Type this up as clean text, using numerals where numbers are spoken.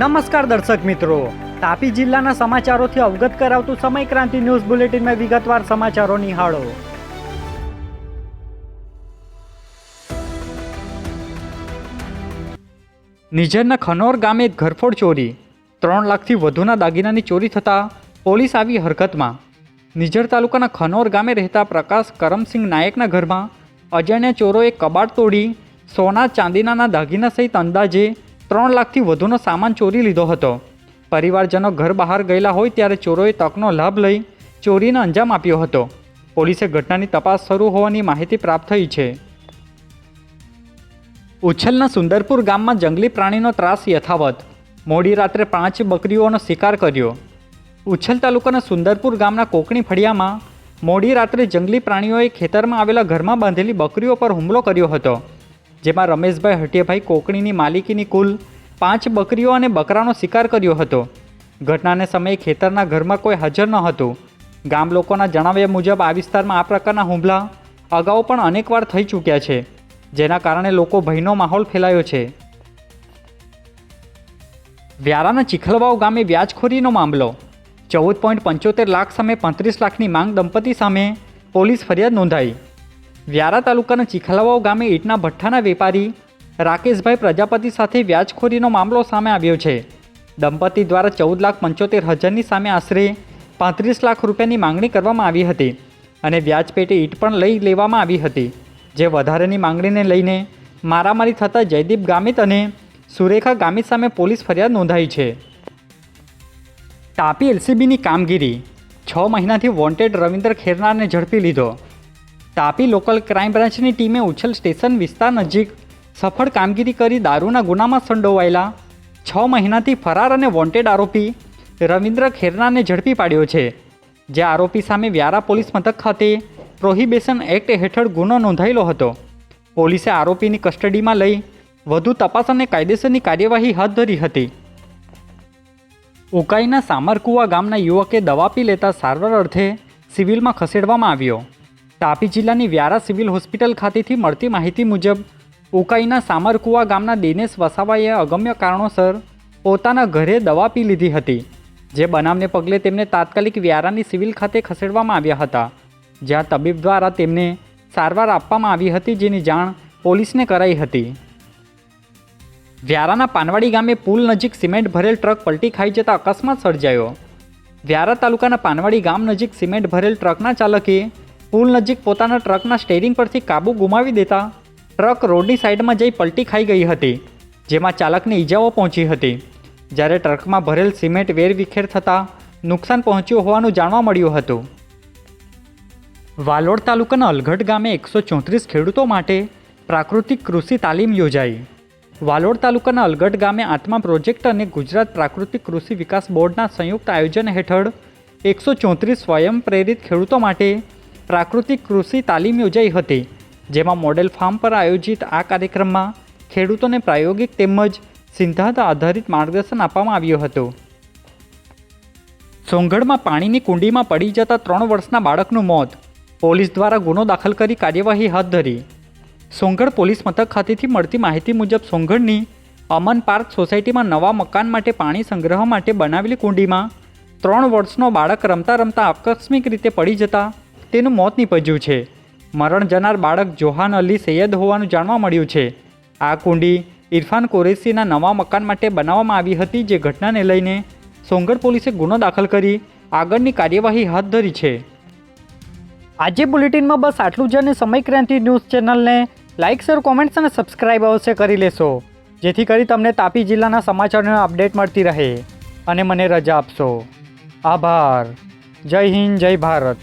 નમસ્કાર દર્શક મિત્રો, તાપી જિલ્લાના સમાચારોથી અવગત કરાવતું સમય ક્રાંતિ ન્યૂઝ બુલેટિનમાં વિગતવાર સમાચારો નિહાળો. નિઝરના ખનોર ગામે ઘરફોડ ચોરી, 3 લાખથી વધુના દાગીનાની ચોરી થતાં પોલીસ આવી હરકતમાં. નિઝર તાલુકાના ખનોર ગામે રહેતા પ્રકાશ કરમસિંહ નાયકના ઘરમાં અજાણ્યા ચોરોએ કબાટ તોડી સોના ચાંદીના દાગીના સહિત અંદાજે 3 લાખથી વધુનો સામાન ચોરી લીધો હતો. પરિવારજનો ઘર બહાર ગયેલા હોય ત્યારે ચોરોએ તકનો લાભ લઈ ચોરીને અંજામ આપ્યો હતો. પોલીસે ઘટનાની તપાસ શરૂ હોવાની માહિતી પ્રાપ્ત થઈ છે. ઉછલના સુંદરપુર ગામમાં જંગલી પ્રાણીનો ત્રાસ યથાવત, મોડી રાત્રે 5 બકરીઓનો શિકાર કર્યો. ઉછલ તાલુકાના સુંદરપુર ગામના કોકણી ફળિયામાં મોડી રાત્રે જંગલી પ્રાણીઓએ ખેતરમાં આવેલા ઘરમાં બાંધેલી બકરીઓ પર હુમલો કર્યો હતો. જેમાં રમેશભાઈ હટિયાભાઈ કોકણીની માલિકીની કુલ 5 બકરીઓ અને બકરાનો શિકાર કર્યો હતો. ઘટનાને સમયે ખેતરના ઘરમાં કોઈ હાજર ન હતું. ગામ લોકોના જણાવ્યા મુજબ આ વિસ્તારમાં આ પ્રકારના હુમલા અગાઉ પણ અનેકવાર થઈ ચૂક્યા છે, જેના કારણે લોકો ભયનો માહોલ ફેલાયો છે. વ્યારાના ચીખલવાવ ગામે વ્યાજખોરીનો મામલો, 14.75 લાખ સામે 35 લાખની માંગ દંપતી સામે પોલીસ ફરિયાદ નોંધાઈ. વ્યારા તાલુકાના ચીખલવાવ ગામે ઈંટના ભઠ્ઠાના વેપારી રાકેશભાઈ પ્રજાપતિ સાથે વ્યાજખોરીનો મામલો સામે આવ્યો છે. દંપતી દ્વારા 14,75,000ની સામે આશરે 35 લાખ રૂપિયાની માંગણી કરવામાં આવી હતી અને વ્યાજ પેટે ઈંટ પણ લઈ લેવામાં આવી હતી. જે વધારેની માંગણીને લઈને મારામારી થતાં જયદીપ ગામિત અને સુરેખા ગામિત સામે પોલીસ ફરિયાદ નોંધાઈ છે. તાપી એલસીબીની કામગીરી, 6 મહિનાથી વોન્ટેડ રવિન્દ્ર ખેરનારને ઝડપી લીધો. તાપી લોકલ ક્રાઇમ બ્રાન્ચની ટીમે ઉછલ સ્ટેશન વિસ્તાર નજીક સફળ કામગીરી કરી દારૂના ગુનામાં સંડોવાયેલા 6 મહિનાથી ફરાર અને વોન્ટેડ આરોપી રવિન્દ્ર ખેરનારને ઝડપી પાડ્યો છે. જે આરોપી સામે વ્યારા પોલીસ મથક ખાતે પ્રોહિબિશન એક્ટ હેઠળ ગુનો નોંધાયેલો હતો. પોલીસે આરોપીની કસ્ટડીમાં લઈ વધુ તપાસ અને કાયદેસરની કાર્યવાહી હાથ ધરી હતી. ઉકાઈના સામરકુવા ગામના યુવકે દવા પી લેતા સારવાર અર્થે સિવિલમાં ખસેડવામાં આવ્યો. તાપી જિલ્લાની વ્યારા સિવિલ હોસ્પિટલ ખાતેથી મળતી માહિતી મુજબ ઉકાઈના સામરકુવા ગામના દિનેશ વસાવાએ અગમ્ય કારણોસર પોતાના ઘરે દવા પી લીધી હતી. જે બનાવને પગલે તેમને તાત્કાલિક વ્યારાની સિવિલ ખાતે ખસેડવામાં આવ્યા હતા, જ્યાં તબીબ દ્વારા તેમને સારવાર આપવામાં આવી હતી, જેની જાણ પોલીસને કરાઈ હતી. વ્યારાના પાનવાડી ગામે પુલ નજીક સિમેન્ટ ભરેલ ટ્રક પલટી ખાઈ જતા અકસ્માત સર્જાયો. વ્યારા તાલુકાના પાનવાડી ગામ નજીક સિમેન્ટ ભરેલ ટ્રકના ચાલકે પુલ નજીક પોતાના ટ્રકના સ્ટેરિંગ પરથી કાબુ ગુમાવી દેતા ટ્રક રોડની સાઈડમાં જઈ પલટી ખાઈ ગઈ હતી, જેમાં ચાલકને ઈજાઓ પહોંચી હતી. જ્યારે ટ્રકમાં ભરેલ સિમેન્ટ વેરવિખેર થતાં નુકસાન પહોંચ્યું હોવાનું જાણવા મળ્યું હતું. વાલોડ તાલુકાના અલગઢ ગામે 134 ખેડૂતો માટે પ્રાકૃતિક કૃષિ તાલીમ યોજાઈ. વાલોડ તાલુકાના અલગઢ ગામે આત્મા પ્રોજેક્ટ અને ગુજરાત પ્રાકૃતિક કૃષિ વિકાસ બોર્ડના સંયુક્ત આયોજન હેઠળ 134 સ્વયં પ્રેરિત ખેડૂતો માટે પ્રાકૃતિક કૃષિ તાલીમ યોજાઈ હતી. જેમાં મોડેલ ફાર્મ પર આયોજિત આ કાર્યક્રમમાં ખેડૂતોને પ્રાયોગિક તેમજ સિદ્ધાંત આધારિત માર્ગદર્શન આપવામાં આવ્યું હતું. સોંગઢમાં પાણીની કુંડીમાં પડી જતા 3 વર્ષના બાળકનું મોત, પોલીસ દ્વારા ગુનો દાખલ કરી કાર્યવાહી હાથ ધરી. સોંગઢ પોલીસ મથક ખાતેથી મળતી માહિતી મુજબ સોંગઢની અમન પાર્ક સોસાયટીમાં નવા મકાન માટે પાણી સંગ્રહ માટે બનાવેલી કુંડીમાં 3 વર્ષનો બાળક રમતા રમતા આકસ્મિક રીતે પડી જતા તેનું મોત નીપજ્યું છે. મરણ જનાર બાળક જોહાન અલી સૈયદ હોવાનું જાણવા મળ્યું છે. આ કુંડી ઇરફાન કુરેશીના નવા મકાન માટે બનાવવામાં આવી હતી. જે ઘટનાને લઈને સોંગઢ પોલીસે ગુનો દાખલ કરી આગળની કાર્યવાહી હાથ ધરી છે. આજે બુલેટિનમાં બસ આટલું જ અને સમય ક્રાંતિ ન્યૂઝ ચેનલને લાઇક, શેર, કોમેન્ટ્સ અને સબસ્ક્રાઇબ અવશ્ય કરી લેશો, જેથી કરી તમને તાપી જિલ્લાના સમાચારોની અપડેટ મળતી રહે અને મને રજા આપશો. આભાર. જય હિન્દ, જય ભારત.